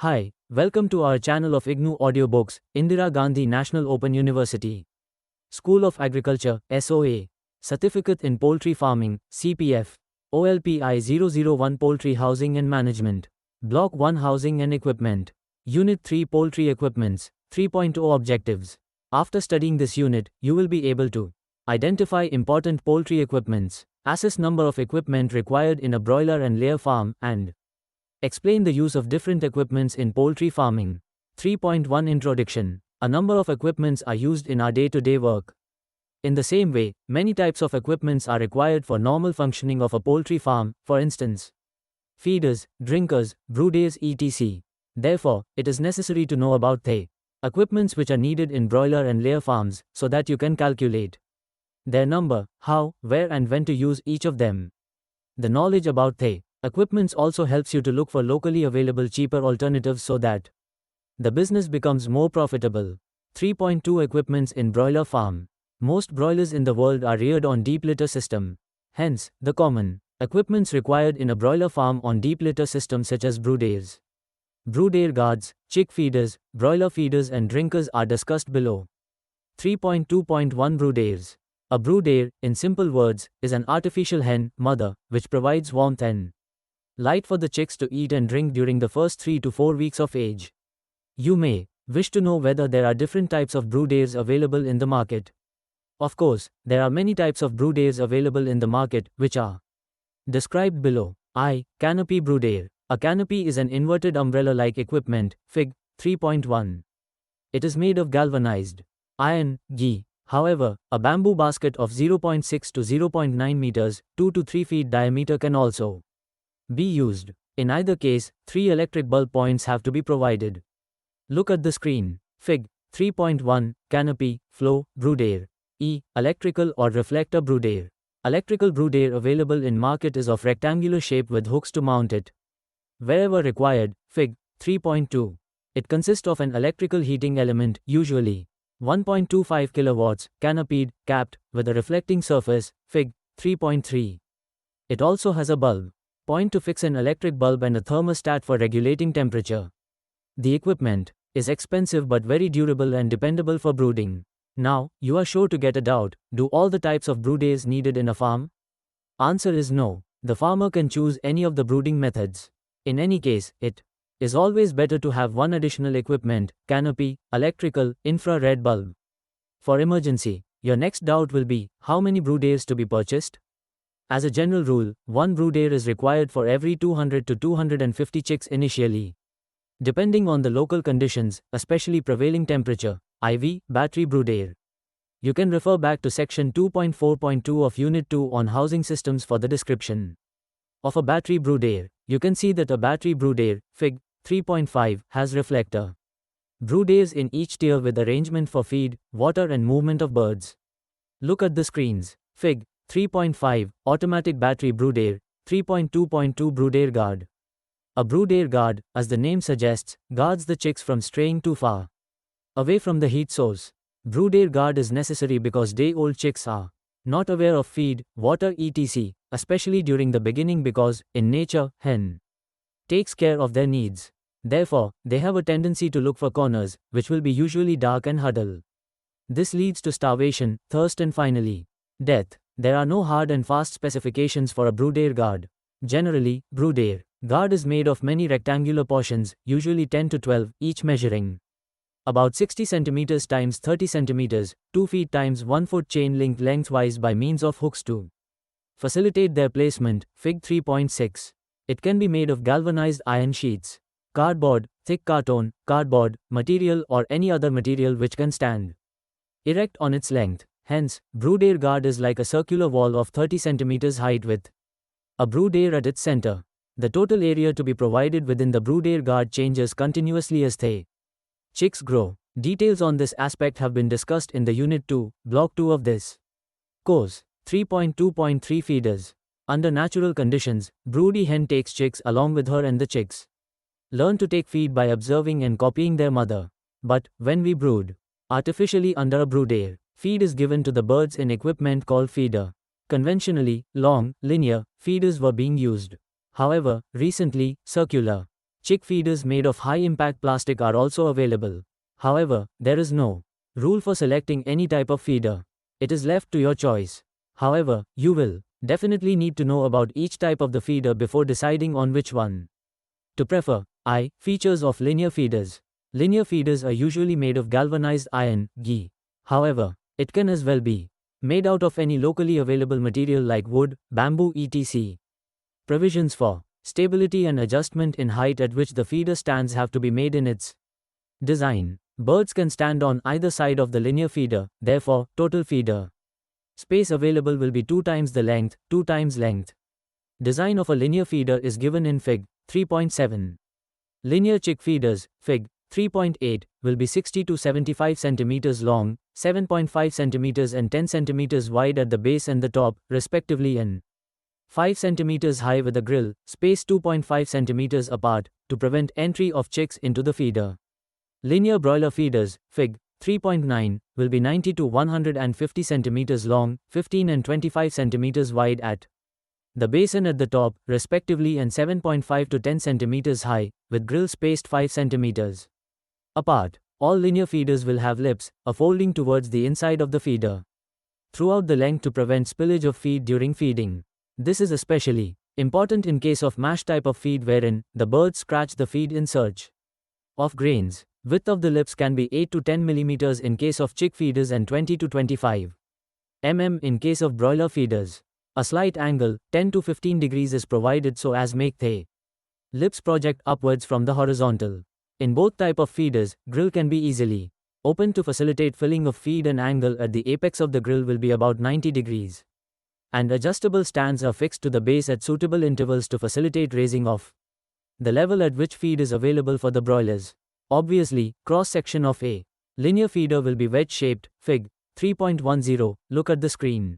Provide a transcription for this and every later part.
Hi, welcome to our channel of IGNOU audiobooks, Indira Gandhi National Open University. School of Agriculture, SOA. Certificate in Poultry Farming, CPF. OLPI 001 Poultry Housing and Management. Block-1 Housing and Equipment. Unit-3 Poultry Equipments, 3.0 Objectives. After studying this unit, you will be able to identify important poultry equipments, assess number of equipment required in a broiler and layer farm, and explain the use of different equipments in poultry farming. 3.1 Introduction. A number of equipments are used in our day-to-day work. In the same way, many types of equipments are required for normal functioning of a poultry farm, for instance, feeders, drinkers, brooders etc. Therefore, it is necessary to know about the equipments which are needed in broiler and layer farms, so that you can calculate their number, how, where and when to use each of them. The knowledge about the equipments also helps you to look for locally available cheaper alternatives so that the business becomes more profitable. 3.2 Equipments in broiler farm. Most broilers in the world are reared on deep litter system. Hence, the common equipments required in a broiler farm on deep litter system such as brooders, brooder guards, chick feeders, broiler feeders and drinkers are discussed below. 3.2.1 Brooders. A brooder, in simple words, is an artificial hen mother which provides warmth and light for the chicks to eat and drink during the first 3 to 4 weeks of age. You may wish to know whether there are different types of brooders available in the market. Of course, there are many types of brooders available in the market, which are described below. Canopy brooder. A canopy is an inverted umbrella-like equipment, Fig. 3.1. It is made of galvanized iron, Gi. However, a bamboo basket of 0.6 to 0.9 meters, 2 to 3 feet diameter can also be used. In either case, 3 electric bulb points have to be provided. Look at the screen. Fig. 3.1, Canopy, Flow, Brooder. Electrical or reflector brooder. Electrical brooder available in market is of rectangular shape with hooks to mount it wherever required. Fig. 3.2. It consists of an electrical heating element, usually 1.25 kilowatts, canopied, capped, with a reflecting surface. Fig. 3.3. It also has a bulb point to fix an electric bulb and a thermostat for regulating temperature. The equipment is expensive but very durable and dependable for brooding. Now, you are sure to get a doubt, do all the types of brooders needed in a farm? Answer is no. The farmer can choose any of the brooding methods. In any case, it is always better to have one additional equipment, canopy, electrical, infrared bulb. For emergency, your next doubt will be, how many brooders to be purchased? As a general rule, one brooder is required for every 200 to 250 chicks initially. Depending on the local conditions, especially prevailing temperature, IV, battery brooder. You can refer back to section 2.4.2 of Unit 2 on housing systems for the description of a battery brooder. You can see that a battery brooder, Fig. 3.5, has reflector brooders in each tier with arrangement for feed, water and movement of birds. Look at the screens. Fig. 3.5, automatic battery brooder. 3.2.2 brooder guard. A brooder guard, as the name suggests, guards the chicks from straying too far away from the heat source. Brooder guard is necessary because day-old chicks are not aware of feed, water etc., especially during the beginning because, in nature, hen takes care of their needs. Therefore, they have a tendency to look for corners, which will be usually dark and huddle. This leads to starvation, thirst and finally, death. There are no hard and fast specifications for a brooder guard. Generally, brooder guard is made of many rectangular portions, usually 10 to 12, each measuring about 60 cm times 30 cm, 2 feet times 1 foot chain linked lengthwise by means of hooks to facilitate their placement. Fig. 3.6. It can be made of galvanized iron sheets, cardboard, thick carton, cardboard, material or any other material which can stand erect on its length. Hence, brooder guard is like a circular wall of 30 cm height with a brooder at its center. The total area to be provided within the brooder guard changes continuously as the chicks grow. Details on this aspect have been discussed in the Unit 2, Block 2 of this course. 3.2.3 Feeders. Under natural conditions, broody hen takes chicks along with her and the chicks learn to take feed by observing and copying their mother. But, when we brood artificially under a brooder, feed is given to the birds in equipment called feeder. Conventionally, long, linear feeders were being used. However, recently, circular Chick feeders made of high-impact plastic are also available. However, there is no rule for selecting any type of feeder. It is left to your choice. However, you will definitely need to know about each type of the feeder before deciding on which one to prefer. Features of linear feeders. Linear feeders are usually made of galvanized iron, Gi. However, it can as well be made out of any locally available material like wood, bamboo etc. Provisions for stability and adjustment in height at which the feeder stands have to be made in its design. Birds can stand on either side of the linear feeder, therefore, total feeder space available will be 2 times the length, 2 times length. Design of a linear feeder is given in Fig. 3.7. Linear chick feeders, Fig. 3.8, will be 60 to 75 cm long, 7.5 cm and 10 cm wide at the base and the top, respectively, and 5 cm high with a grill, spaced 2.5 cm apart, to prevent entry of chicks into the feeder. Linear broiler feeders, Fig. 3.9, will be 90 to 150 cm long, 15 and 25 cm wide at the base and at the top, respectively, and 7.5 to 10 cm high, with grill spaced 5 cm apart. All linear feeders will have lips, a folding towards the inside of the feeder throughout the length to prevent spillage of feed during feeding. This is especially important in case of mash type of feed wherein the birds scratch the feed in search of grains. Width of the lips can be 8 to 10 mm in case of chick feeders and 20 to 25 mm in case of broiler feeders. A slight angle, 10 to 15 degrees, is provided so as make the lips project upwards from the horizontal. In both type of feeders, grill can be easily opened to facilitate filling of feed, and angle at the apex of the grill will be about 90 degrees. And adjustable stands are fixed to the base at suitable intervals to facilitate raising of the level at which feed is available for the broilers. Obviously, cross-section of a linear feeder will be wedge-shaped, Fig. 3.10, look at the screen.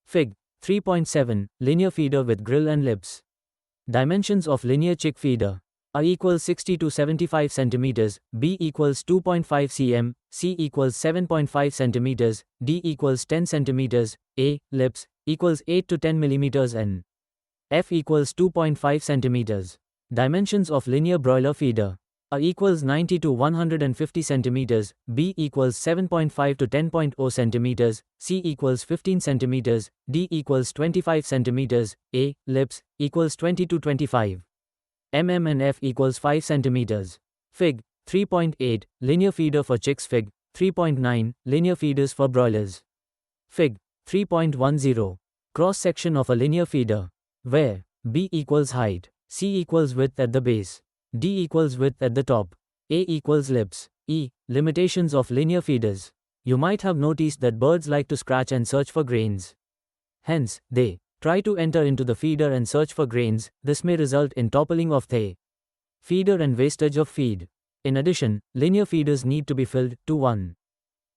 Fig. 3.7, linear feeder with grill and lips. Dimensions of linear chick feeder. A equals 60 to 75 cm, B equals 2.5 cm, C equals 7.5 cm, D equals 10 cm, A, lips, equals 8 to 10 mm and F equals 2.5 cm. Dimensions of linear broiler feeder. A equals 90 to 150 cm, B equals 7.5 to 10.0 cm, C equals 15 cm, D equals 25 cm, A, lips, equals 20 to 25 mm and F equals 5 cm. Fig. 3.8, linear feeder for chicks. Fig. 3.9, linear feeders for broilers. Fig. 3.10, cross-section of a linear feeder, where B equals height, C equals width at the base, D equals width at the top, A equals lips. Limitations of linear feeders. You might have noticed that birds like to scratch and search for grains. Hence, they try to enter into the feeder and search for grains. This may result in toppling of the feeder and wastage of feed. In addition, linear feeders need to be filled to 1,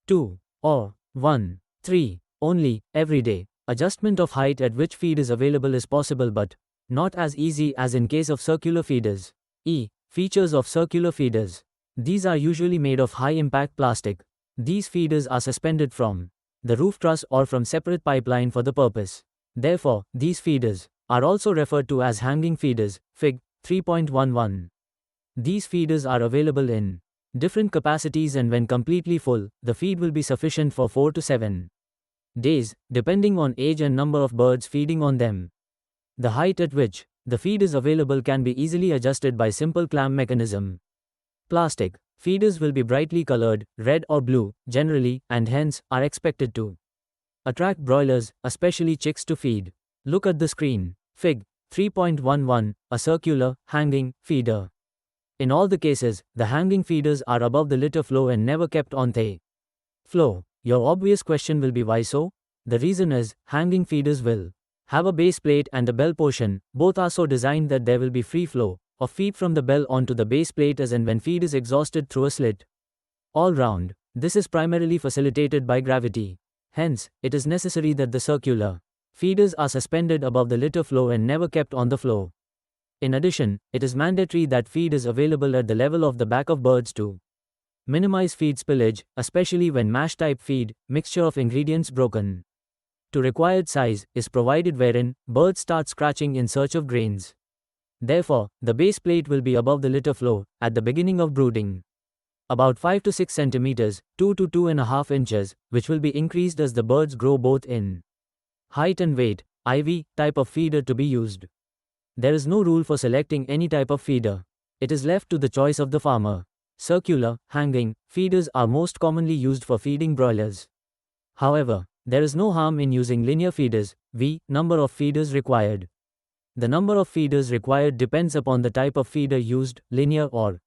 2, or 1, 3 only every day. Adjustment of height at which feed is available is possible, but not as easy as in case of circular feeders. Features of circular feeders. These are usually made of high-impact plastic. These feeders are suspended from the roof truss or from separate pipeline for the purpose. Therefore, these feeders are also referred to as hanging feeders. Fig. 3.11. These feeders are available in different capacities, and when completely full, the feed will be sufficient for 4 to 7 days, depending on age and number of birds feeding on them. The height at which the feed is available can be easily adjusted by simple clamp mechanism. Plastic feeders will be brightly colored, red or blue, generally, and hence, are expected to attract broilers, especially chicks, to feed. Look at the screen. Fig. 3.11, a circular, hanging feeder. In all the cases, the hanging feeders are above the litter floor and never kept on the floor. Your obvious question will be, why so? The reason is, hanging feeders will have a base plate and a bell portion. Both are so designed that there will be free flow of feed from the bell onto the base plate as and when feed is exhausted through a slit. All round, this is primarily facilitated by gravity. Hence, it is necessary that the circular feeders are suspended above the litter floor and never kept on the floor. In addition, it is mandatory that feed is available at the level of the back of birds to minimize feed spillage, especially when mash type feed, mixture of ingredients broken to required size, is provided wherein birds start scratching in search of grains. Therefore, the base plate will be above the litter floor at the beginning of brooding. About 5 to 6 centimeters, 2 to 2.5 inches, which will be increased as the birds grow both in height and weight. IV type of feeder to be used. There is no rule for selecting any type of feeder. It is left to the choice of the farmer. Circular, hanging feeders are most commonly used for feeding broilers. However, there is no harm in using linear feeders. Number of feeders required. The number of feeders required depends upon the type of feeder used, linear or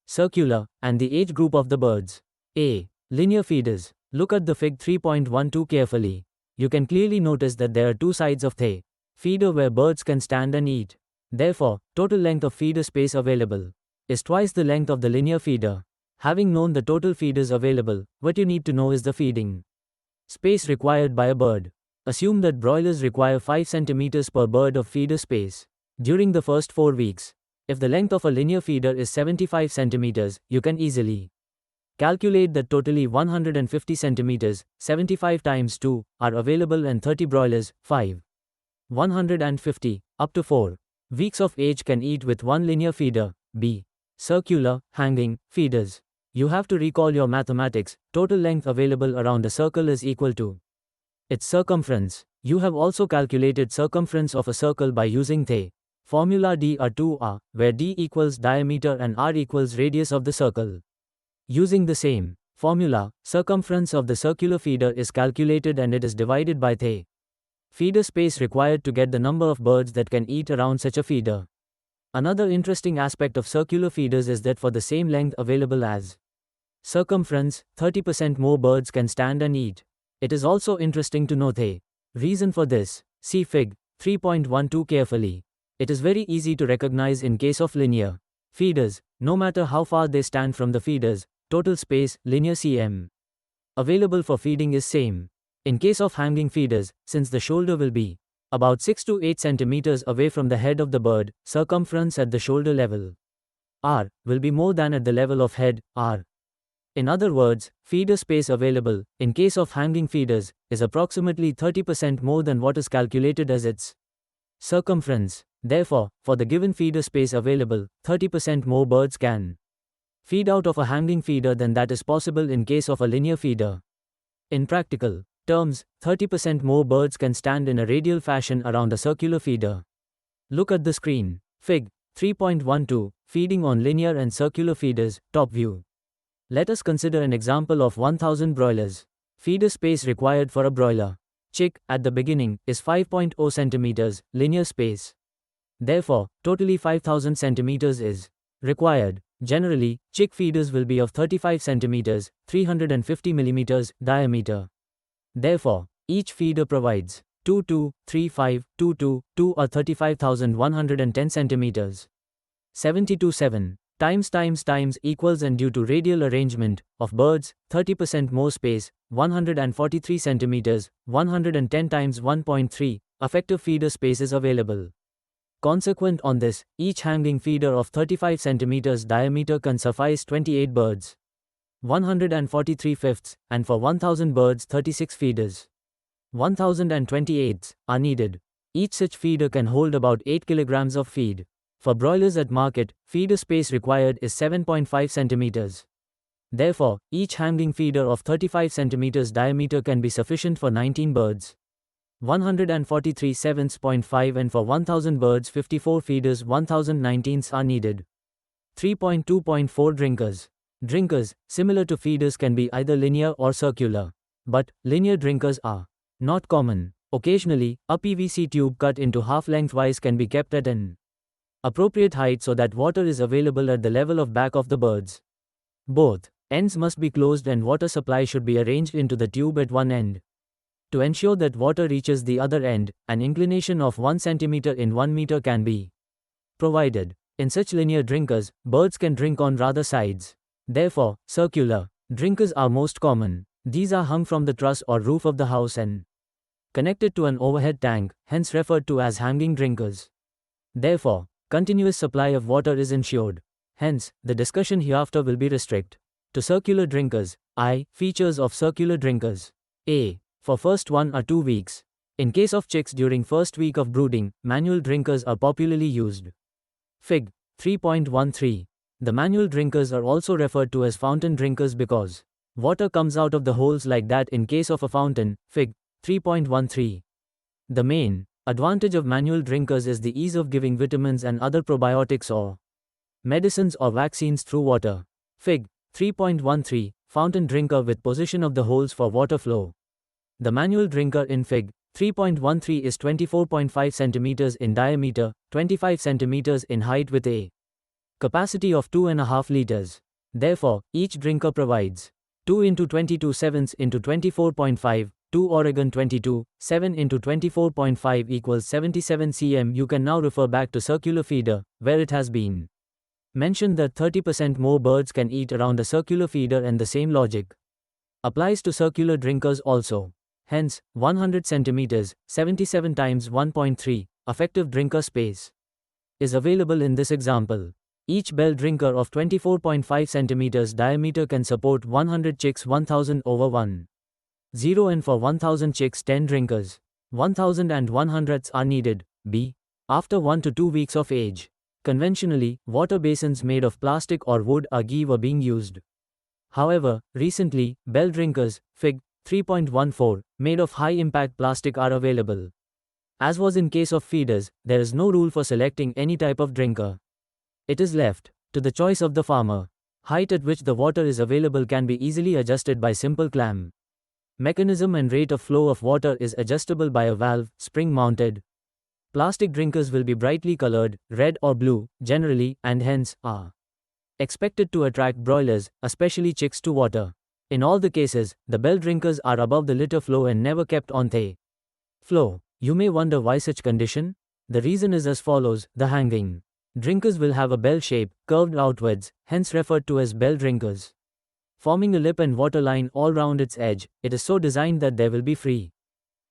circular, and the age group of the birds. A. Linear feeders. Look at the Fig 3.12 carefully. You can clearly notice that there are two sides of the feeder where birds can stand and eat. Therefore, total length of feeder space available is twice the length of the linear feeder. Having known the total feeders available, what you need to know is the feeding space required by a bird. Assume that broilers require 5 centimeters per bird of feeder space during the first 4 weeks. If the length of a linear feeder is 75 centimeters, you can easily calculate that totally 150 centimeters, 75 times 2, are available and 30 broilers, 150, up to 4 weeks of age can eat with one linear feeder. B. Circular, hanging feeders. You have to recall your mathematics. Total length available around a circle is equal to its circumference. You have also calculated circumference of a circle by using the formula d/2r, where d equals diameter and r equals radius of the circle. Using the same formula, circumference of the circular feeder is calculated and it is divided by the feeder space required to get the number of birds that can eat around such a feeder. Another interesting aspect of circular feeders is that for the same length available as circumference, 30% more birds can stand and eat. It is also interesting to know the reason for this. See Fig 3.12 carefully. It is very easy to recognize in case of linear feeders. No matter how far they stand from the feeders, total space, linear cm, available for feeding is same. In case of hanging feeders, since the shoulder will be about 6 to 8 centimeters away from the head of the bird, circumference at the shoulder level r will be more than at the level of head r. In other words, feeder space available, in case of hanging feeders, is approximately 30% more than what is calculated as its circumference. Therefore, for the given feeder space available, 30% more birds can feed out of a hanging feeder than that is possible in case of a linear feeder. In practical terms, 30% more birds can stand in a radial fashion around a circular feeder. Look at the screen. Fig 3.12, feeding on linear and circular feeders, top view. Let us consider an example of 1000 broilers. Feeder space required for a broiler chick at the beginning is 5.0 centimeters, linear space. Therefore, totally 5000 centimeters is required. Generally, chick feeders will be of 35 centimeters, 350 millimeters diameter. Therefore, each feeder provides 2, 2, 3, 5, 2, 2, 2 or 35,110 centimeters. 72 7 times equals, and due to radial arrangement of birds, 30% more space, 143 centimeters, 110 times 1.3, effective feeder space is available. Consequent on this, each hanging feeder of 35 centimeters diameter can suffice 28 birds. 143 fifths, and for 1000 birds 36 feeders. 1028s are needed. Each such feeder can hold about 8 kilograms of feed. For broilers at market, feeder space required is 7.5 centimeters. Therefore, each hanging feeder of 35 centimeters diameter can be sufficient for 19 birds. 143 7.5, and for 1000 birds 54 feeders. 1019s are needed. 3.2.4 drinkers. Drinkers, similar to feeders, can be either linear or circular. But, linear drinkers are not common. Occasionally, a PVC tube cut into half lengthwise can be kept at an appropriate height so that water is available at the level of back of the birds. Both ends must be closed and water supply should be arranged into the tube at one end. To ensure that water reaches the other end, an inclination of 1 centimeter in 1 meter can be provided. In such linear drinkers, birds can drink on rather sides. Therefore, circular drinkers are most common. These are hung from the truss or roof of the house and connected to an overhead tank, hence referred to as hanging drinkers. Therefore, continuous supply of water is ensured. Hence, the discussion hereafter will be restricted to circular drinkers. Features of circular drinkers. A. For first 1 or 2 weeks. In case of chicks during first week of brooding, manual drinkers are popularly used. Fig. 3.13. The manual drinkers are also referred to as fountain drinkers because water comes out of the holes like that in case of a fountain. Fig. 3.13. The main advantage of manual drinkers is the ease of giving vitamins and other probiotics or medicines or vaccines through water. Fig. 3.13. Fountain drinker with position of the holes for water flow. The manual drinker in Fig. 3.13 is 24.5 cm in diameter, 25 cm in height with a capacity of 2.5 liters. Therefore, each drinker provides 2 into 22/7 into 24.5, 2 Oregon 22, 7 into 24.5 equals 77 cm. You can now refer back to circular feeder, where it has been mentioned that 30% more birds can eat around a circular feeder, and the same logic applies to circular drinkers also. Hence, 100 cm, 77 times 1.3, effective drinker space is available in this example. Each bell drinker of 24.5 cm diameter can support 100 chicks 1000 over 1. 0 and for 1000 chicks 10 drinkers. 1100ths are needed. B. After 1 to 2 weeks of age. Conventionally, water basins made of plastic or wood or ghee were being used. However, recently, bell drinkers, Fig. 3.14, made of high-impact plastic are available. As was in case of feeders, there is no rule for selecting any type of drinker. It is left to the choice of the farmer. Height at which the water is available can be easily adjusted by simple clamp mechanism, and rate of flow of water is adjustable by a valve, spring-mounted. Plastic drinkers will be brightly colored, red or blue, generally, and hence, are expected to attract broilers, especially chicks, to water. In all the cases, the bell drinkers are above the liter flow and never kept on the flow. You may wonder why such condition? The reason is as follows. The hanging drinkers will have a bell shape, curved outwards, hence referred to as bell drinkers. Forming a lip and water line all round its edge, it is so designed that there will be free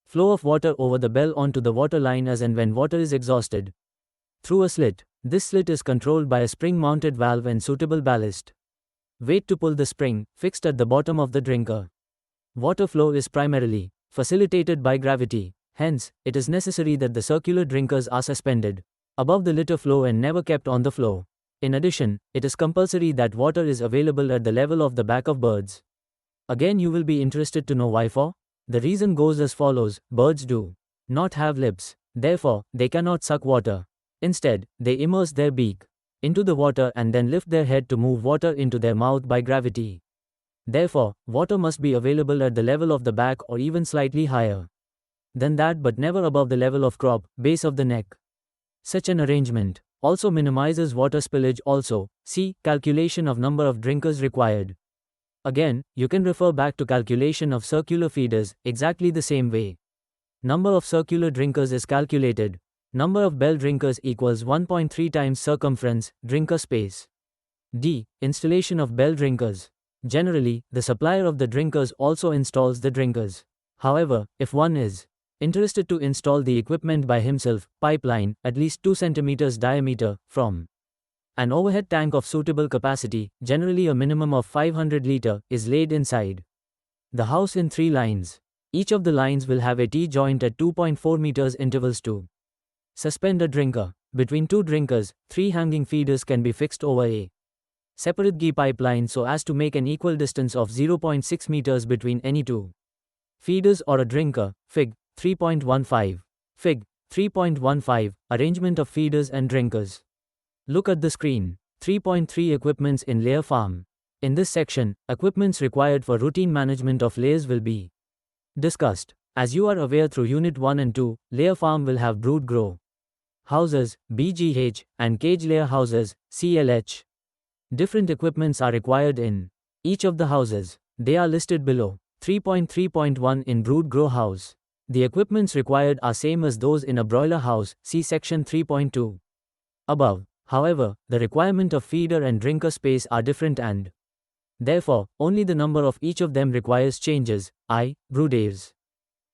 flow of water over the bell onto the water line as and when water is exhausted through a slit. This slit is controlled by a spring-mounted valve and suitable ballast weight to pull the spring, fixed at the bottom of the drinker. Water flow is primarily facilitated by gravity. Hence, it is necessary that the circular drinkers are suspended above the liter flow and never kept on the flow. In addition, it is compulsory that water is available at the level of the back of birds. Again, you will be interested to know why for? The reason goes as follows. Birds do not have lips. Therefore, they cannot suck water. Instead, they immerse their beak into the water and then lift their head to move water into their mouth by gravity. Therefore, water must be available at the level of the back or even slightly higher than that, but never above the level of crop, base of the neck. Such an arrangement also minimizes water spillage. Also, see calculation of number of drinkers required. Again, you can refer back to calculation of circular feeders, exactly the same way. Number of circular drinkers is calculated. Number of bell drinkers equals 1.3 times circumference, drinker space. D. Installation of bell drinkers. Generally, the supplier of the drinkers also installs the drinkers. However, if one is interested to install the equipment by himself, pipeline, at least 2 cm diameter, from an overhead tank of suitable capacity, generally a minimum of 500 liter, is laid inside the house in 3 lines. Each of the lines will have a T-joint at 2.4 meters intervals to suspend a drinker. Between 2 drinkers, 3 hanging feeders can be fixed over a separate ghee pipeline so as to make an equal distance of 0.6 meters between any 2 feeders or a drinker. Fig. 3.15. Fig. 3.15. Arrangement of feeders and drinkers. Look at the screen. 3.3 Equipments in layer farm. In this section, equipments required for routine management of layers will be discussed. As you are aware through Unit 1 and 2, layer farm will have brood grow houses, BGH, and cage layer houses, CLH. Different equipments are required in each of the houses. They are listed below. 3.3.1 In brood grow house. The equipments required are same as those in a broiler house, see section 3.2 above. However, the requirement of feeder and drinker space are different and therefore, only the number of each of them requires changes. I. Brood airs.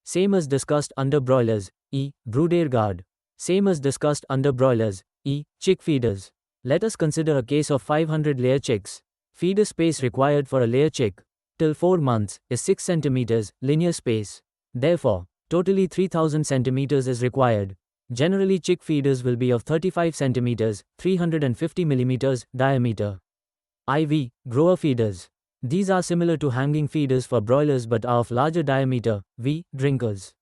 Same as discussed under broilers. E. Brood air guard. Same as discussed under broilers. E. Chick feeders. Let us consider a case of 500 layer chicks. Feeder space required for a layer chick till 4 months is 6 cm linear space. Therefore, totally 3000 centimeters is required. Generally, chick feeders will be of 35 cm, 350 mm diameter. IV, grower feeders. These are similar to hanging feeders for broilers but are of larger diameter. V, drinkers.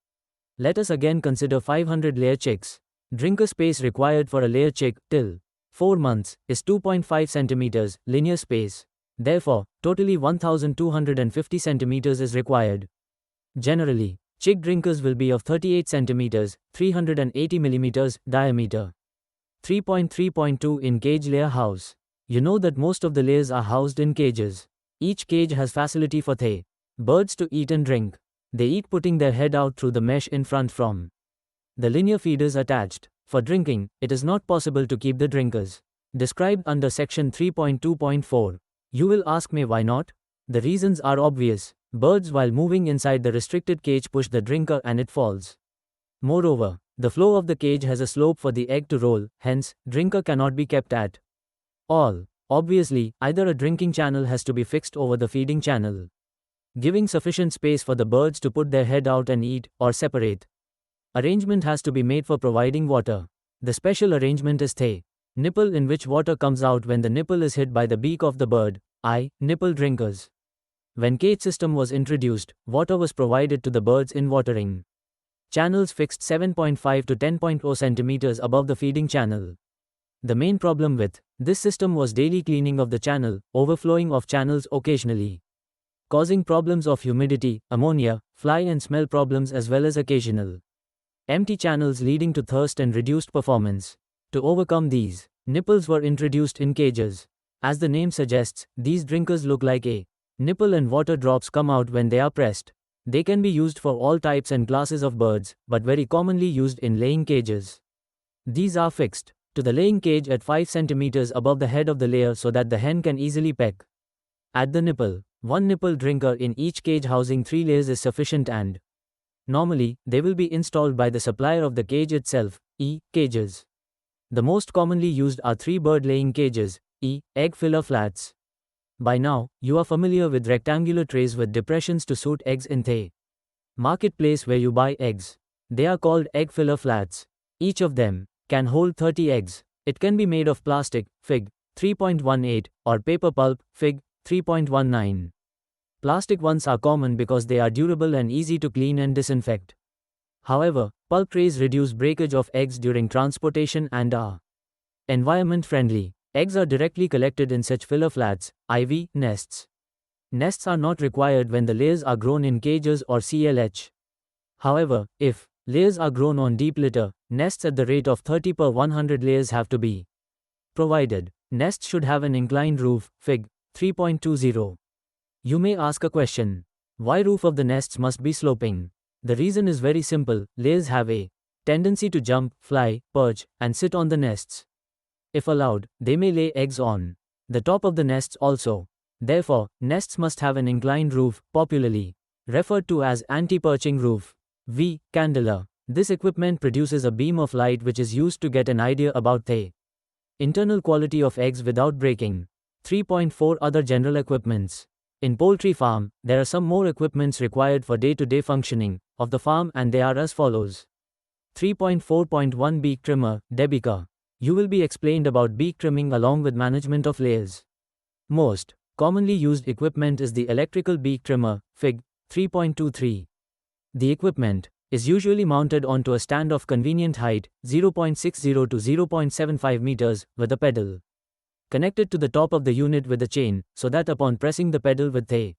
Let us again consider 500 layer chicks. Drinker space required for a layer chick till 4 months is 2.5 cm linear space. Therefore, totally 1250 cm is required. Generally, chick drinkers will be of 38 cm, 380 mm diameter. 3.3.2 in cage layer house. You know that most of the layers are housed in cages. Each cage has facility for the birds to eat and drink. They eat putting their head out through the mesh in front from the linear feeders attached. For drinking, it is not possible to keep the drinkers described under section 3.2.4. You will ask me why not? The reasons are obvious. Birds while moving inside the restricted cage push the drinker and it falls. Moreover, the floor of the cage has a slope for the egg to roll, hence, drinker cannot be kept at all. Obviously, either a drinking channel has to be fixed over the feeding channel, giving sufficient space for the birds to put their head out and eat, or separate arrangement has to be made for providing water. The special arrangement is the nipple in which water comes out when the nipple is hit by the beak of the bird. Nipple drinkers. When cage system was introduced, water was provided to the birds in watering channels fixed 7.5 to 10.0 centimeters above the feeding channel. The main problem with this system was daily cleaning of the channel, overflowing of channels occasionally, causing problems of humidity, ammonia, fly and smell problems as well as occasional empty channels leading to thirst and reduced performance. To overcome these, nipples were introduced in cages. As the name suggests, these drinkers look like a nipple and water drops come out when they are pressed. They can be used for all types and classes of birds, but very commonly used in laying cages. These are fixed to the laying cage at 5 cm above the head of the layer so that the hen can easily peck at the nipple. One nipple drinker in each cage housing 3 layers is sufficient and normally, they will be installed by the supplier of the cage itself. Cages. The most commonly used are 3 bird laying cages. Egg filler flats. By now, you are familiar with rectangular trays with depressions to suit eggs in the marketplace where you buy eggs. They are called egg filler flats. Each of them can hold 30 eggs. It can be made of plastic, Fig. 3.18, or paper pulp, Fig. 3.19. Plastic ones are common because they are durable and easy to clean and disinfect. However, pulp trays reduce breakage of eggs during transportation and are environment friendly. Eggs are directly collected in such filler flats, IV, nests. Nests are not required when the layers are grown in cages or CLH. However, if layers are grown on deep litter, nests at the rate of 30 per 100 layers have to be provided. Nests should have an inclined roof, Fig. 3.20. You may ask a question. Why roof of the nests must be sloping? The reason is very simple. Layers have a tendency to jump, fly, perch, and sit on the nests. If allowed, they may lay eggs on the top of the nests also. Therefore, nests must have an inclined roof, popularly referred to as anti-perching roof. V. Candela. This equipment produces a beam of light which is used to get an idea about the internal quality of eggs without breaking. 3.4 Other general equipments. In poultry farm, there are some more equipments required for day-to-day functioning of the farm and they are as follows. 3.4.1 Beak trimmer, Debica. You will be explained about beak trimming along with management of layers. Most commonly used equipment is the electrical beak trimmer, Fig. 3.23. The equipment is usually mounted onto a stand of convenient height, 0.60 to 0.75 meters, with a pedal connected to the top of the unit with a chain, so that upon pressing the pedal with the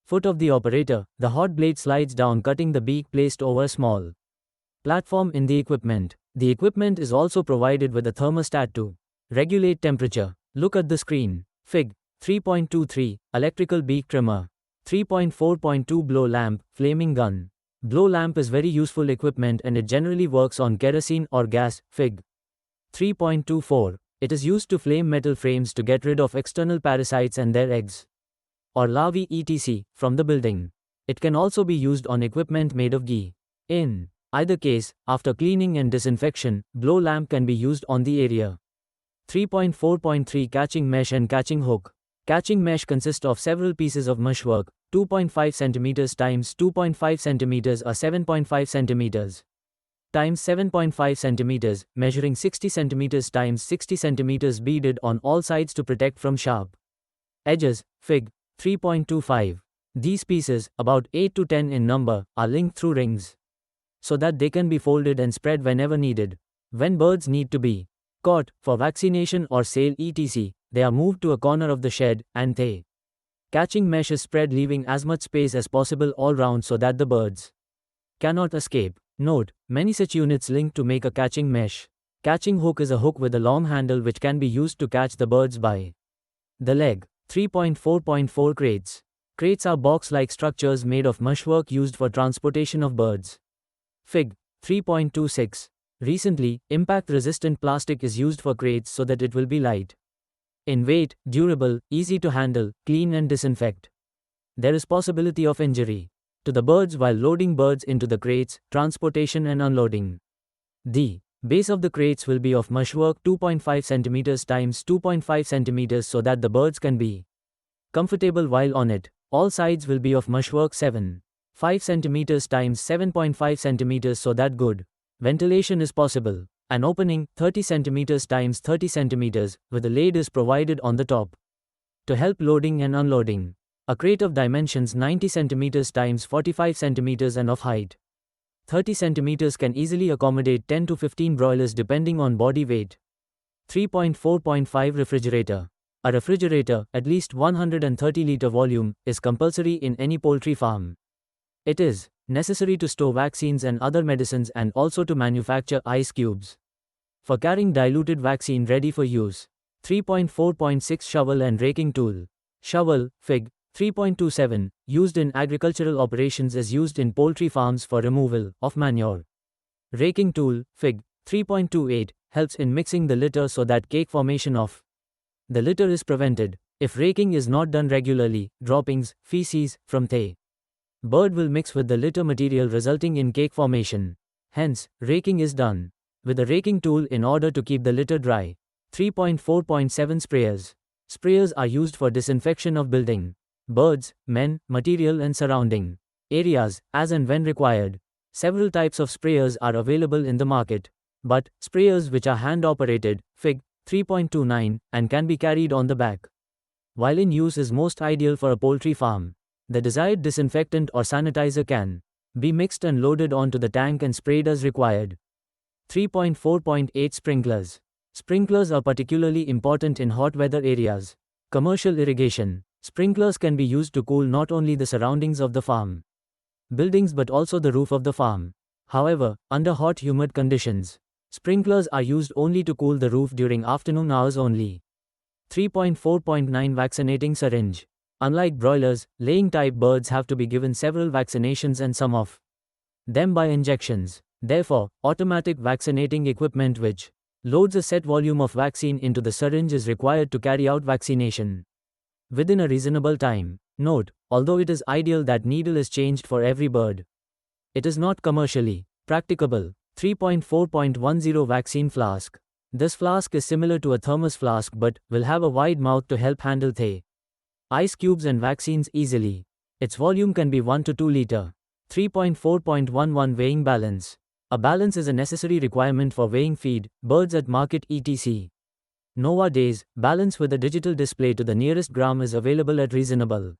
foot of the operator, the hot blade slides down, cutting the beak placed over a small platform in the equipment. The equipment is also provided with a thermostat to regulate temperature. Look at the screen. Fig. 3.23, electrical beak trimmer. 3.4.2 blow lamp, flaming gun. Blow lamp is very useful equipment and it generally works on kerosene or gas. Fig. 3.24. It is used to flame metal frames to get rid of external parasites and their eggs or larvae etc. from the building. It can also be used on equipment made of ghee. In either case, after cleaning and disinfection, blow lamp can be used on the area. 3.4.3 Catching mesh and catching hook. Catching mesh consists of several pieces of meshwork, 2.5 cm times 2.5 cm or 7.5 cm. times 7.5 centimeters, measuring 60 centimeters times 60 centimeters, beaded on all sides to protect from sharp edges. Fig. 3.25. These pieces, about 8 to 10 in number, are linked through rings so that they can be folded and spread whenever needed. When birds need to be caught for vaccination or sale etc., they are moved to a corner of the shed, and the catching mesh is spread, leaving as much space as possible all round so that the birds cannot escape. Note, many such units link to make a catching mesh. Catching hook is a hook with a long handle which can be used to catch the birds by the leg. 3.4.4 Crates. Crates are box-like structures made of meshwork used for transportation of birds. Fig. 3.26. Recently, impact-resistant plastic is used for crates so that it will be light in weight, durable, easy to handle, clean and disinfect. There is possibility of injury to the birds while loading birds into the crates, transportation and unloading. The base of the crates will be of meshwork 2.5 cm times 2.5 cm so that the birds can be comfortable while on it. All sides will be of meshwork 7.5 cm times 7.5 cm so that good ventilation is possible. An opening 30 cm times 30 cm with a lid is provided on the top to help loading and unloading. A crate of dimensions 90 cm times 45 cm and of height 30 cm can easily accommodate 10 to 15 broilers depending on body weight. 3.4.5 Refrigerator. A refrigerator, at least 130-liter volume, is compulsory in any poultry farm. It is necessary to store vaccines and other medicines and also to manufacture ice cubes for carrying diluted vaccine ready for use. 3.4.6 Shovel and raking tool. Shovel, Fig. 3.27, used in agricultural operations, is used in poultry farms for removal of manure. Raking tool, Fig. 3.28, helps in mixing the litter so that cake formation of the litter is prevented. If raking is not done regularly, droppings, feces from the bird will mix with the litter material resulting in cake formation. Hence, raking is done with a raking tool in order to keep the litter dry. 3.4.7 Sprayers. Sprayers are used for disinfection of building, birds, men, material and surrounding areas, as and when required. Several types of sprayers are available in the market, but sprayers which are hand-operated, Fig. 3.29, and can be carried on the back while in use is most ideal for a poultry farm. The desired disinfectant or sanitizer can be mixed and loaded onto the tank and sprayed as required. 3.4.8 Sprinklers. Sprinklers are particularly important in hot weather areas. Commercial irrigation. Sprinklers can be used to cool not only the surroundings of the farm buildings but also the roof of the farm. However, under hot humid conditions, sprinklers are used only to cool the roof during afternoon hours only. 3.4.9 Vaccinating syringe. Unlike broilers, laying-type birds have to be given several vaccinations and some of them by injections. Therefore, automatic vaccinating equipment which loads a set volume of vaccine into the syringe is required to carry out vaccination within a reasonable time. Note, although it is ideal that needle is changed for every bird, it is not commercially practicable. 3.4.10 Vaccine flask. This flask is similar to a thermos flask but will have a wide mouth to help handle the ice cubes and vaccines easily. Its volume can be 1 to 2 liter. 3.4.11 Weighing balance. A balance is a necessary requirement for weighing feed, birds at market etc. Nowadays, balance with a digital display to the nearest gram is available at reasonable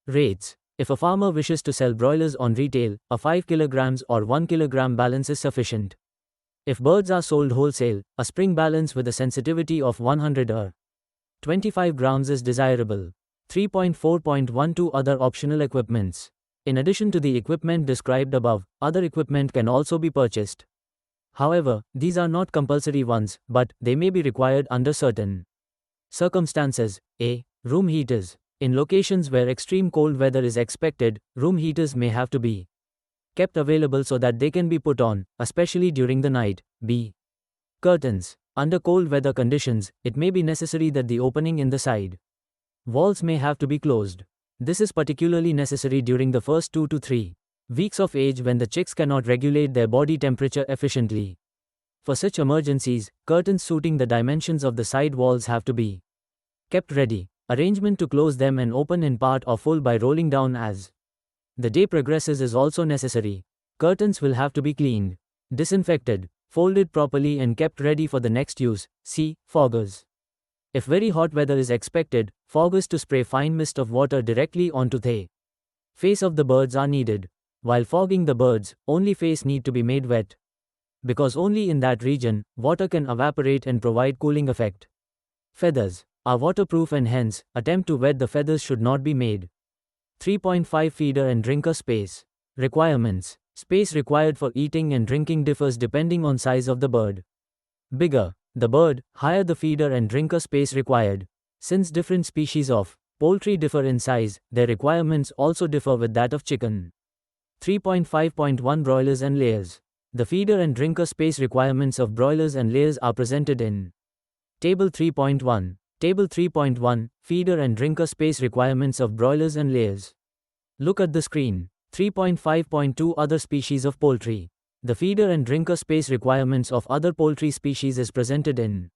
rates. If a farmer wishes to sell broilers on retail, a 5 kg or 1 kg balance is sufficient. If birds are sold wholesale, a spring balance with a sensitivity of 100 or 25 grams is desirable. 3.4.12 Other optional equipments. In addition to the equipment described above, other equipment can also be purchased. However, these are not compulsory ones, but they may be required under certain circumstances. A. Room heaters. In locations where extreme cold weather is expected, room heaters may have to be kept available so that they can be put on, especially during the night. B. Curtains. Under cold weather conditions, it may be necessary that the opening in the side walls may have to be closed. This is particularly necessary during the first 2 to 3 weeks of age when the chicks cannot regulate their body temperature efficiently. For such emergencies, curtains suiting the dimensions of the side walls have to be kept ready. Arrangement to close them and open in part or full by rolling down as the day progresses is also necessary. Curtains will have to be cleaned Disinfected, folded properly and kept ready for the next use. C. Foggers. If very hot weather is expected, foggers to spray fine mist of water directly onto the face of the birds are needed. While fogging the birds, only face need to be made wet, because only in that region, water can evaporate and provide cooling effect. Feathers are waterproof and hence, attempt to wet the feathers should not be made. 3.5 Feeder and drinker space. Requirements. Space required for eating and drinking differs depending on size of the bird. Bigger the bird, higher the feeder and drinker space required. Since different species of poultry differ in size, their requirements also differ with that of chicken. 3.5.1 Broilers and layers. The feeder and drinker space requirements of broilers and layers are presented in Table 3.1. Table 3.1 Feeder and drinker space requirements of broilers and layers. Look at the screen. 3.5.2 Other species of poultry. The feeder and drinker space requirements of other poultry species is presented in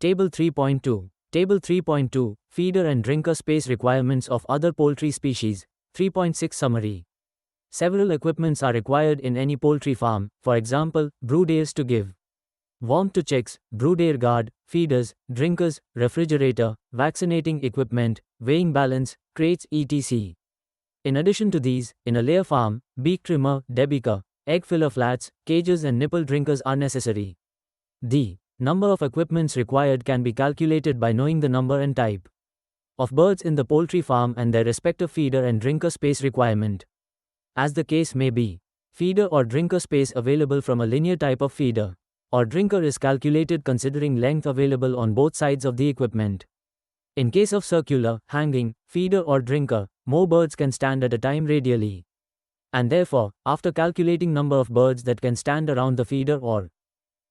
Table 3.2. Table 3.2 Feeder and drinker space requirements of other poultry species. 3.6 Summary. Several equipments are required in any poultry farm, for example, brood airs to give warmth to chicks, brood air guard, feeders, drinkers, refrigerator, vaccinating equipment, weighing balance, crates etc. In addition to these, in a layer farm, beak trimmer, debeaker, egg filler flats, cages and nipple drinkers are necessary. The number of equipments required can be calculated by knowing the number and type of birds in the poultry farm and their respective feeder and drinker space requirement. As the case may be, feeder or drinker space available from a linear type of feeder or drinker is calculated considering length available on both sides of the equipment. In case of circular, hanging, feeder or drinker, more birds can stand at a time radially. And therefore, after calculating number of birds that can stand around the feeder or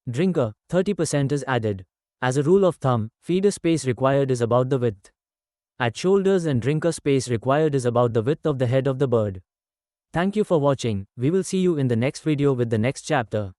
drinker, 30% is added. As a rule of thumb, feeder space required is about the width at shoulders and drinker space required is about the width of the head of the bird. Thank you for watching. We will see you in the next video with the next chapter.